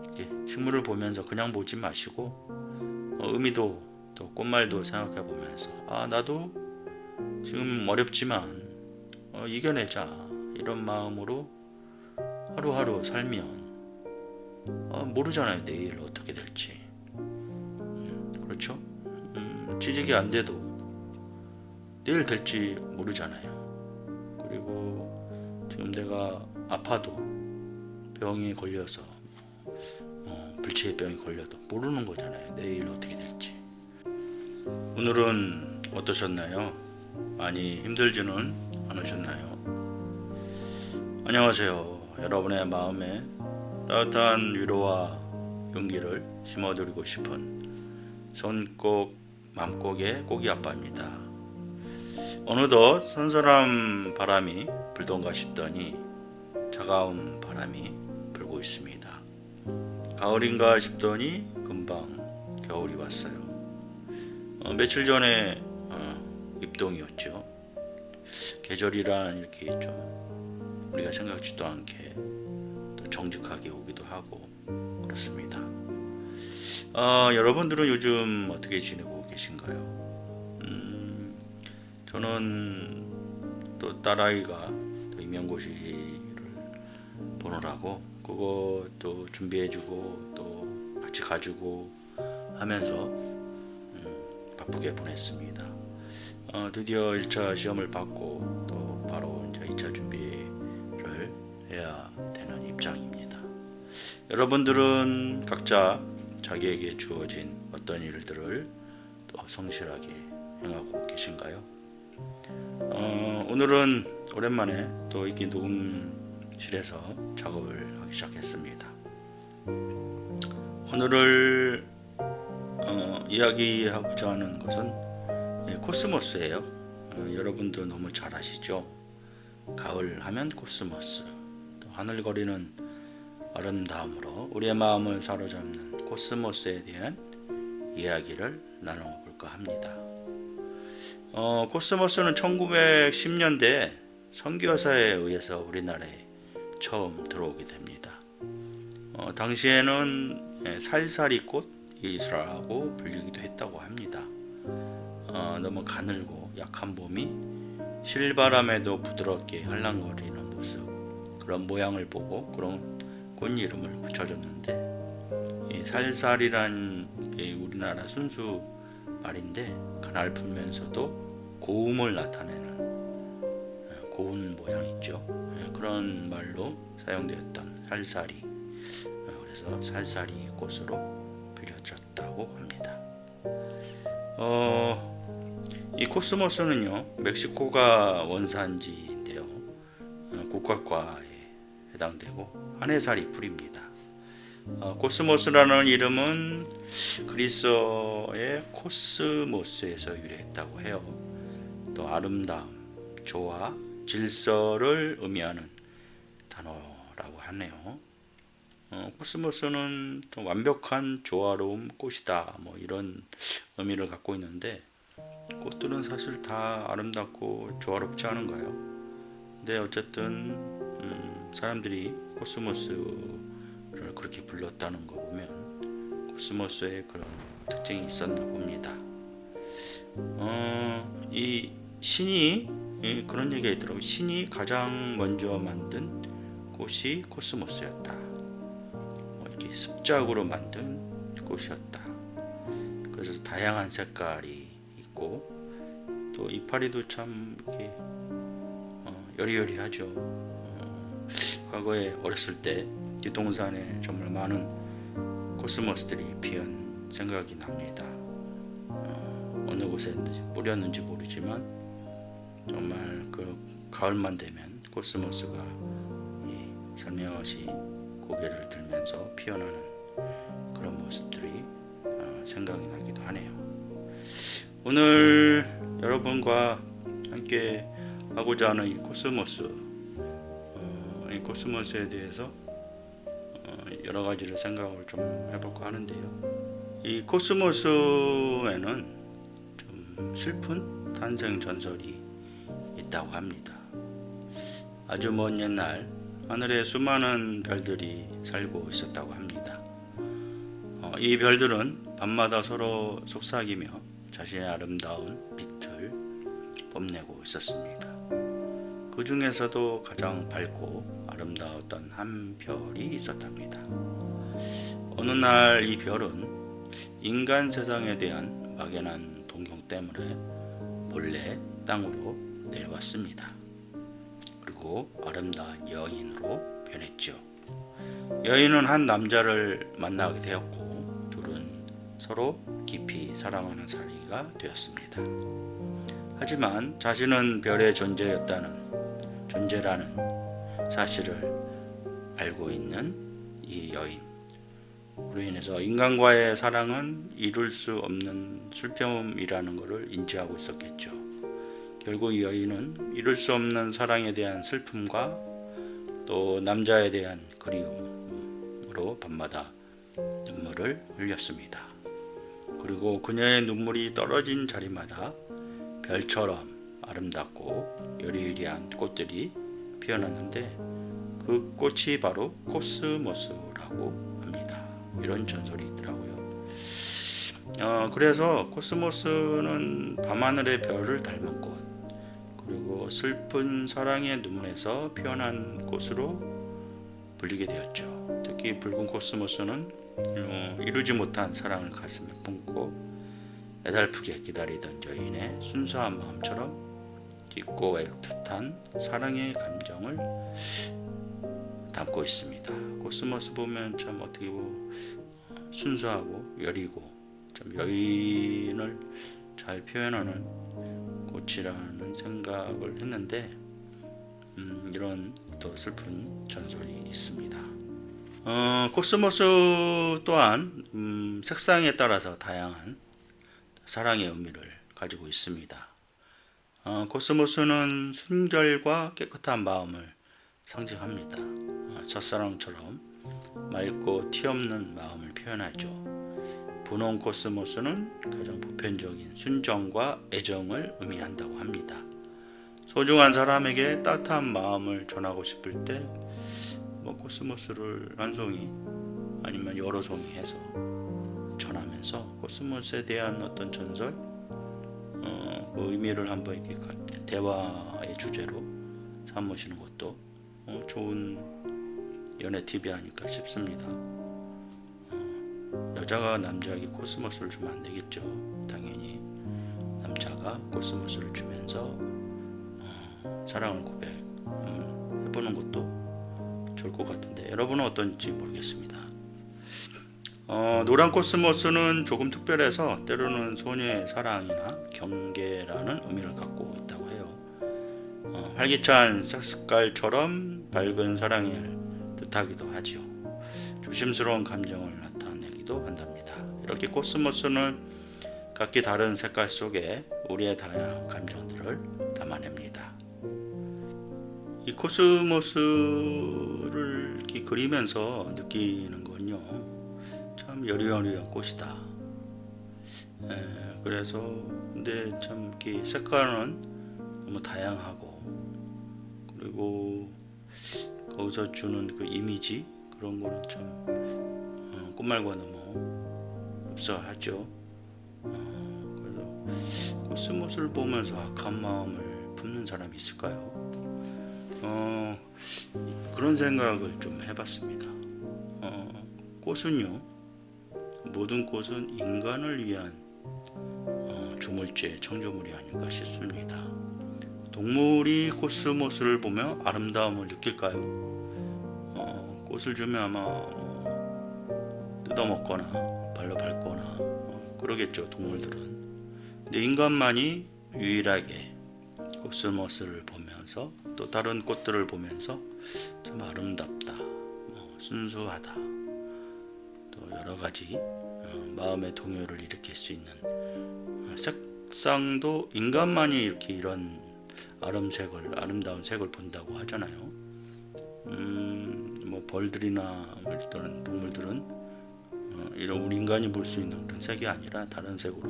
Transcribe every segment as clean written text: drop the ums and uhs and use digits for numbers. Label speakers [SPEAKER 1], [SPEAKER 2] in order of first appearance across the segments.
[SPEAKER 1] 이렇게 식물을 보면서 그냥 보지 마시고 의미도 또 꽃말도 생각해 보면서 나도 지금 어렵지만 이겨내자 이런 마음으로 하루하루 살면 모르잖아요 내일 어떻게 될지. 그렇죠? 취직이 안 돼도 내일 될지 모르잖아요. 그리고 지금 내가 아파도 병에 걸려서 불치의 병에 걸려도 모르는 거잖아요 내일 어떻게 될지. 오늘은 어떠셨나요? 많이 힘들지는 않으셨나요? 안녕하세요. 여러분의 마음에 따뜻한 위로와 용기를 심어드리고 싶은 손꼭 맘꼭의 고기 아빠입니다. 어느덧 선선한 바람이 불던가 싶더니 차가운 바람이 불고 있습니다. 가을인가 싶더니 금방 겨울이 왔어요. 며칠 전에 입동이었죠. 계절이란 이렇게 좀 우리가 생각지도 않게 또 정직하게 오기도 하고 그렇습니다. 여러분들은 요즘 어떻게 지내고 계신가요? 저는 또 딸아이가 또 임용고시를 보느라고 그거 또 준비해주고 또 같이 가지고 하면서 바쁘게 보냈습니다. 드디어 1차 시험을 받고 또 바로 이제 2차 준비를 해야 되는 입장입니다. 여러분들은 각자 자기에게 주어진 어떤 일들을 또 성실하게 행하고 계신가요? 오늘은 오랜만에 또 이렇게 녹음실에서 작업을 하기 시작했습니다. 오늘을 이야기하고자 하는 것은 코스모스예요. 여러분도 너무 잘 아시죠? 가을 하면 코스모스, 또 하늘거리는 아름다움으로 우리의 마음을 사로잡는 코스모스에 대한 이야기를 나눠볼까 합니다. 코스모스는 1910년대 선교사에 의해서 우리나라에 처음 들어오게 됩니다. 당시에는 살사리꽃이라고 불리기도 했다고 합니다. 너무 가늘고 약한 봄이 실바람에도 부드럽게 할랑거리는 모습, 그런 모양을 보고 그런 꽃 이름을 붙여줬는데, 이 살살이란 우리나라 순수 말인데 가날프면서도 고움을 나타내는 고운 모양 있죠. 그런 말로 사용되었던 살살이, 그래서 살살이 꽃으로 불려졌다고 합니다. 이 코스모스는요 멕시코가 원산지인데요, 국화과에 해당되고 한해살이 풀입니다. 코스모스라는 이름은 그리스어의 코스모스에서 유래했다고 해요. 또 아름다움, 조화, 질서를 의미하는 단어라고 하네요. 코스모스는 또 완벽한 조화로움 꽃이다, 뭐 이런 의미를 갖고 있는데, 꽃들은 사실 다 아름답고 조화롭지 않은가요? 근데 어쨌든 사람들이 코스모스를 그렇게 불렀다는 거 보면 코스모스의 그런 특징이 있었나 봅니다. 이 신이 그런 얘기가 있더라고요. 신이 가장 먼저 만든 꽃이 코스모스였다. 이렇게 습작으로 만든 꽃이었다. 그래서 다양한 색깔이 있고 또 이파리도 참 이렇게 여리여리하죠. 과거에 어렸을 때 뒷동산에 정말 많은 코스모스들이 피한 생각이 납니다. 어느 곳에 뿌렸는지 모르지만 정말 그 가을만 되면 코스모스가 살며시 고개를 들면서 피어나는 그런 모습들이 생각이 나기도 하네요. 오늘 여러분과 함께 하고자 하는 이 코스모스에 대해서 여러 가지를 생각을 좀 해볼까 하는데요. 이 코스모스에는 좀 슬픈 탄생 전설이 있다고 합니다. 아주 먼 옛날 하늘에 수많은 별들이 살고 있었다고 합니다. 이 별들은 밤마다 서로 속삭이며 자신의 아름다운 빛을 뽐내고 있었습니다. 그 중에서도 가장 밝고 아름다웠던 한 별이 있었답니다. 어느 날 이 별은 인간 세상에 대한 막연한 동경 때문에 몰래 땅으로 내려왔습니다. 그리고 아름다운 여인으로 변했죠. 여인은 한 남자를 만나게 되었고 둘은 서로 깊이 사랑하는 사이가 되었습니다. 하지만 자신은 별의 존재라는 사실을 알고 있는 이 여인, 그로 인해서 인간과의 사랑은 이룰 수 없는 슬픔이라는 것을 인지하고 있었겠죠. 결국 이 여인은 이룰 수 없는 사랑에 대한 슬픔과 또 남자에 대한 그리움으로 밤마다 눈물을 흘렸습니다. 그리고 그녀의 눈물이 떨어진 자리마다 별처럼 아름답고 여리여리한 꽃들이 피어났는데 그 꽃이 바로 코스모스라고 합니다. 이런 전설이 있더라고요. 그래서 코스모스는 밤하늘의 별을 닮은 꽃, 그리고 슬픈 사랑의 눈물에서 피어난 꽃으로 불리게 되었죠. 특히 붉은 코스모스는 이루지 못한 사랑을 가슴에 품고 애달프게 기다리던 여인의 순수한 마음처럼 깊고 애틋한 사랑의 감정을 담고 있습니다. 코스모스 보면 참 어떻게 순수하고 여리고 참 여인을 잘 표현하는 꽃이라는 생각을 했는데 이런 또 슬픈 전설이 있습니다. 코스모스 또한 색상에 따라서 다양한 사랑의 의미를 가지고 있습니다. 코스모스는 순결과 깨끗한 마음을 상징합니다. 첫사랑처럼 맑고 티없는 마음을 표현하죠. 분홍 코스모스는 가장 보편적인 순정과 애정을 의미한다고 합니다. 소중한 사람에게 따뜻한 마음을 전하고 싶을 때 코스모스를 한 송이 아니면 여러 송이 해서 전하면서 코스모스에 대한 어떤 전설, 그 의미를 한번 이렇게 대화의 주제로 삼으시는 것도 좋은 연애 팁이 아닐까 싶습니다. 여자가 남자에게 코스모스를 주면 안 되겠죠. 당연히 남자가 코스모스를 주면서 사랑을 고백해보는 것도 좋을 것 같은데 여러분은 어떤지 모르겠습니다. 노란 코스모스는 조금 특별해서 때로는 소녀의 사랑이나 경계라는 의미를 갖고 있다고 해요. 활기찬 색깔처럼 밝은 사랑을 뜻하기도 하지요. 조심스러운 감정을 나타내기도 한답니다. 이렇게 코스모스는 각기 다른 색깔 속에 우리의 다양한 감정들을 담아냅니다. 이 코스모스를 이렇게 그리면서 느끼는 건요, 참 여리여리한 꽃이다. 그래서 근데 참 이렇게 색깔은 너무 다양하고, 그리고 거기서 주는 그 이미지 그런 거는 참 꽃말과 너무 흡사하죠. 그래서 코스모스를 보면서 악한 마음을 품는 사람이 있을까요? 그런 생각을 좀 해봤습니다. 꽃은요, 모든 꽃은 인간을 위한 주물주의 창조물이 아닌가 싶습니다. 동물이 코스모스를 보며 아름다움을 느낄까요? 꽃을 주면 아마 뜯어먹거나 발로 밟거나 그러겠죠, 동물들은. 근데 인간만이 유일하게 코스모스를 보면서 또 다른 꽃들을 보면서 참 아름답다, 순수하다, 또 여러 가지 마음의 동요를 일으킬 수 있는 색상도 인간만이 이렇게 이런 아름다운 색을 본다고 하잖아요. 벌들이나 이런 동물들은 이런 우리 인간이 볼 수 있는 그런 색이 아니라 다른 색으로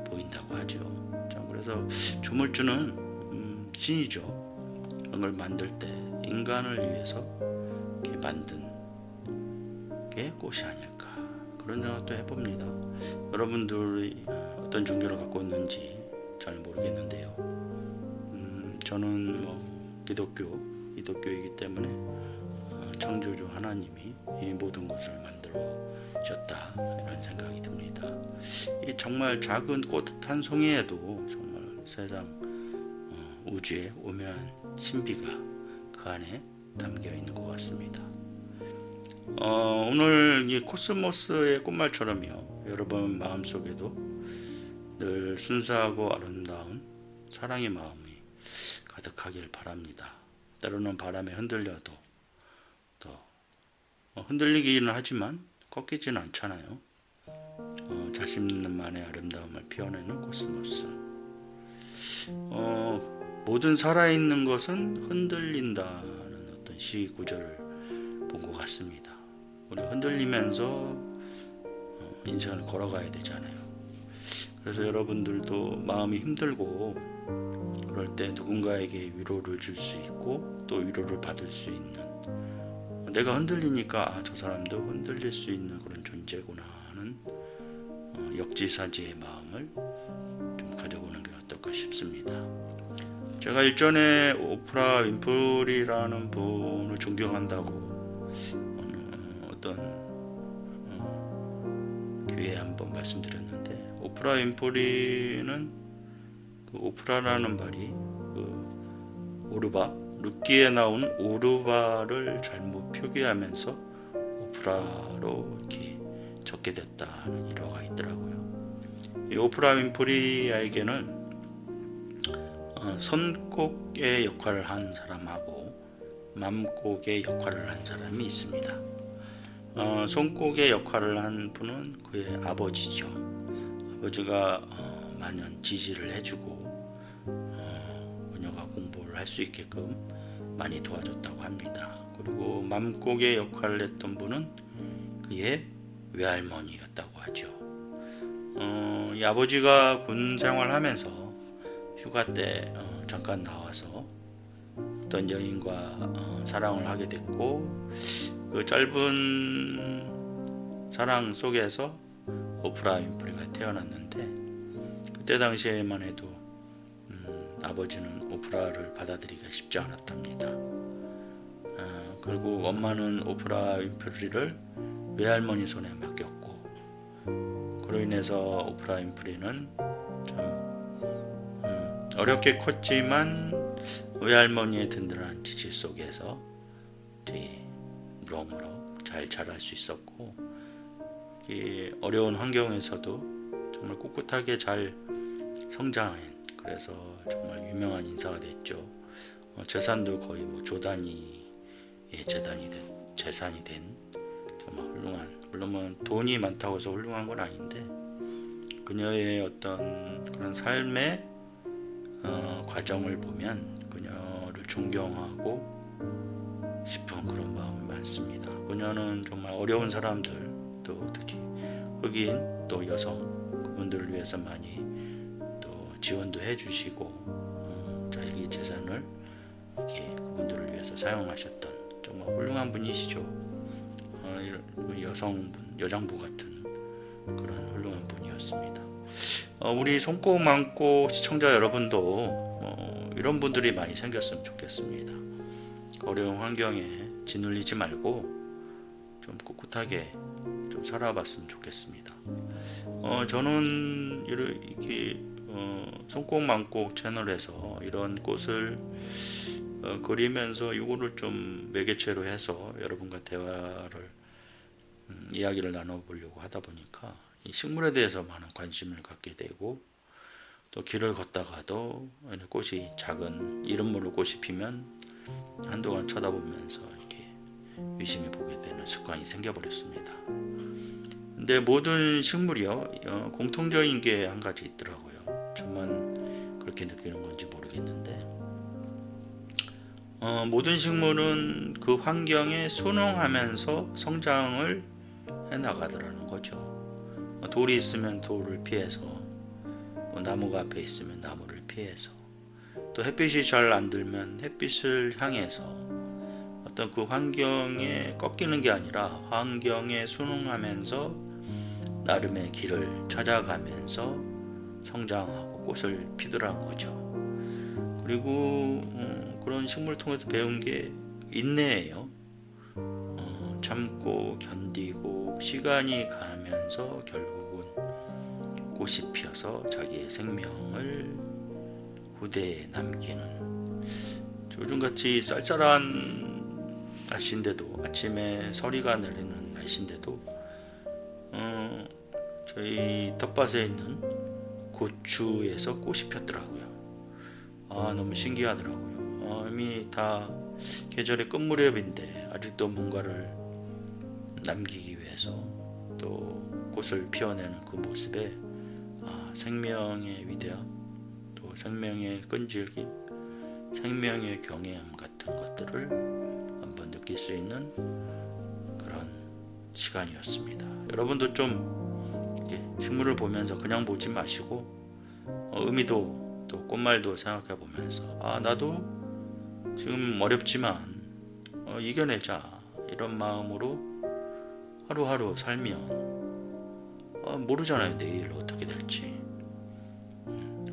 [SPEAKER 1] 보인다고 하죠. 자, 그래서 주물주는 신이죠. 그런 걸 만들 때 인간을 위해서 이렇게 만든 게 꽃이 아닐까, 그런 생각도 해봅니다. 여러분들이 어떤 종교를 갖고 있는지 잘 모르겠는데요. 저는 기독교이기 때문에 창조주 하나님이 이 모든 것을 만들어 주셨다, 이런 생각이 듭니다. 이 정말 작은 꽃 한 송이에도 정말 세상 우주의 오묘한 신비가 그 안에 담겨 있는 것 같습니다. 오늘 이 코스모스의 꽃말처럼요, 여러분 마음속에도 늘 순수하고 아름다운 사랑의 마음이 가득하길 바랍니다. 때로는 바람에 흔들려도 또 흔들리기는 하지만 꺾이지는 않잖아요. 자신만의 아름다움을 피워내는 코스모스. 모든 살아있는 것은 흔들린다는 어떤 시 구절을 본 것 같습니다. 우리 흔들리면서 인생을 걸어가야 되잖아요. 그래서 여러분들도 마음이 힘들고 그럴 때 누군가에게 위로를 줄 수 있고 또 위로를 받을 수 있는, 내가 흔들리니까 저 사람도 흔들릴 수 있는 그런 존재구나 하는 역지사지의 마음을 좀 가져보는 게 어떨까 싶습니다. 제가 일전에 오프라 윈프리라는 분을 존경한다고 어떤 기회에 한번 말씀드렸는데, 오프라 윈프리는 그 오프라라는 말이 오르바, 룻기에 나온 오르바를 잘못 표기하면서 오프라로 이렇게 적게 됐다는 일화가 있더라고요. 이 오프라 윈프리에게는 손꼽의 역할을 한 사람하고 맘곡의 역할을 한 사람이 있습니다. 손꼽의 역할을 한 분은 그의 아버지죠. 아버지가 많은 지지를 해주고 그녀가 공부를 할 수 있게끔 많이 도와줬다고 합니다. 그리고 맘곡의 역할을 했던 분은 그의 외할머니였다고 하죠. 이 아버지가 군 생활하면서 휴가 때 잠깐 나와서 어떤 여인과 사랑을 하게 됐고, 그 짧은 사랑 속에서 오프라 윈프리가 태어났는데, 그때 당시에만 해도 아버지는 오프라를 받아들이기가 쉽지 않았답니다. 그리고 엄마는 오프라 윈프리를 외할머니 손에 맡겼고, 그로 인해서 오프라 윈프리는 참 어렵게 컸지만 외할머니의 든든한 지지 속에서 무럭무럭 잘 자랄 수 있었고, 어려운 환경에서도 정말 꿋꿋하게 잘 성장한, 그래서 정말 유명한 인사가 됐죠. 재산도 거의 조단위의 재산이 된 정말 훌륭한, 물론 돈이 많다고 해서 훌륭한 건 아닌데, 그녀의 어떤 그런 삶의 과정을 보면 그녀를 존경하고 싶은 그런 마음이 많습니다. 그녀는 정말 어려운 사람들, 또 특히 흑인 또 여성, 그분들을 위해서 많이 또 지원도 해주시고 자기 재산을 이렇게 그분들을 위해서 사용하셨던 정말 훌륭한 분이시죠. 여성분, 여장부 같은 그런 훌륭한 분이었습니다. 우리 손꼽 많고 시청자 여러분도 이런 분들이 많이 생겼으면 좋겠습니다. 어려운 환경에 짓눌리지 말고 좀 꿋꿋하게 좀 살아봤으면 좋겠습니다. 저는 이렇게 손꼽 많고 채널에서 이런 꽃을 그리면서 이거를 좀 매개체로 해서 여러분과 대화를 이야기를 나눠보려고 하다 보니까 이 식물에 대해서 많은 관심을 갖게 되고, 또 길을 걷다가도 꽃이, 작은 이름 모를 꽃이 피면 한동안 쳐다보면서 이렇게 유심히 보게 되는 습관이 생겨버렸습니다. 근데 모든 식물이요, 공통적인 게 한 가지 있더라고요. 저만 그렇게 느끼는 건지 모르겠는데, 모든 식물은 그 환경에 순응하면서 성장을 해나가더라는 거죠. 돌이 있으면 돌을 피해서, 나무가 앞에 있으면 나무를 피해서, 또 햇빛이 잘 안 들면 햇빛을 향해서 어떤 그 환경에 꺾이는 게 아니라 환경에 순응하면서 나름의 길을 찾아가면서 성장하고 꽃을 피우라는 거죠. 그리고 그런 식물을 통해서 배운 게 인내예요. 참고 견디고 시간이 가면서 결국은 꽃이 피어서 자기의 생명을 후대에 남기는, 요즘같이 쌀쌀한 날씨인데도, 아침에 서리가 내리는 날씨인데도 저희 텃밭에 있는 고추에서 꽃이 폈더라고요. 너무 신기하더라고요. 이미 다 계절의 끝 무렵인데 아직도 뭔가를 남기기 위해서 또 꽃을 피워내는 그 모습에 생명의 위대함, 또 생명의 끈질김, 생명의 경외함 같은 것들을 한번 느낄 수 있는 그런 시간이었습니다. 여러분도 좀 이렇게 식물을 보면서 그냥 보지 마시고 의미도 또 꽃말도 생각해 보면서 나도 지금 어렵지만 이겨내자, 이런 마음으로 하루하루 살면 모르잖아요, 내일 어떻게 될지.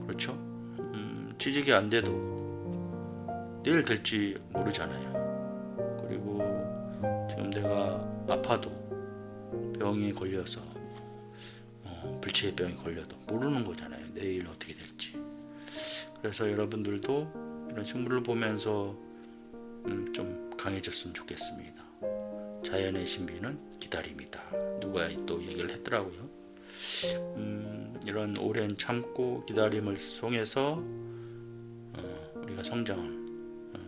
[SPEAKER 1] 그렇죠? 취직이 안 돼도 내일 될지 모르잖아요. 그리고 지금 내가 아파도, 병이 걸려서 불치의 병이 걸려도 모르는 거잖아요, 내일 어떻게 될지. 그래서 여러분들도 이런 식물을 보면서 좀 강해졌으면 좋겠습니다. 자연의 신비는 기다림이다, 누가 또 얘기를 했더라고요. 이런 오랜 참고 기다림을 통해서 우리가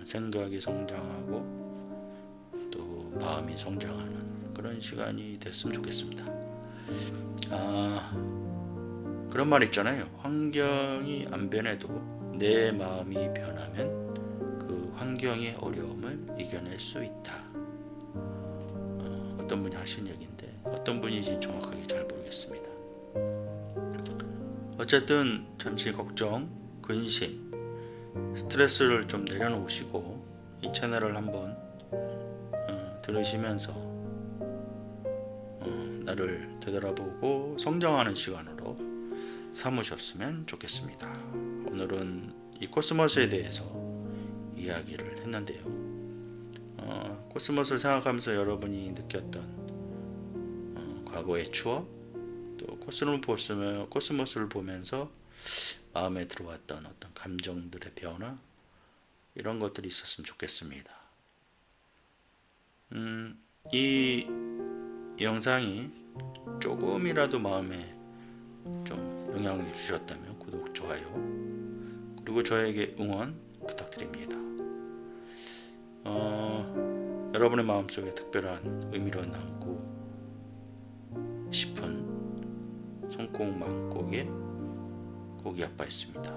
[SPEAKER 1] 생각이 성장하고 또 마음이 성장하는 그런 시간이 됐으면 좋겠습니다. 그런 말 있잖아요. 환경이 안 변해도 내 마음이 변하면 그 환경의 어려움을 이겨낼 수 있다. 어떤 분이 하신 얘기인데 어떤 분인지 정확하게 잘 모르겠습니다. 어쨌든 잠시 걱정, 근심, 스트레스를 좀 내려놓으시고 이 채널을 한번 들으시면서 나를 되돌아보고 성장하는 시간으로 삼으셨으면 좋겠습니다. 오늘은 이 코스모스에 대해서 이야기를 했는데요. 코스모스를 생각하면서 여러분이 느꼈던 과거의 추억, 또 코스모스를 보면서 마음에 들어왔던 어떤 감정들의 변화, 이런 것들이 있었으면 좋겠습니다. 이 영상이 조금이라도 마음에 좀 영향을 주셨다면 구독, 좋아요, 그리고 저에게 응원 부탁드립니다. 여러분의 마음속에 특별한 의미로 남고 싶은 손꼽망곡의 고기 아빠였습니다.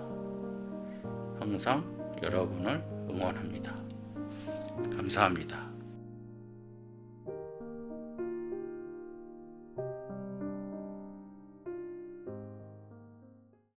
[SPEAKER 1] 항상 여러분을 응원합니다. 감사합니다.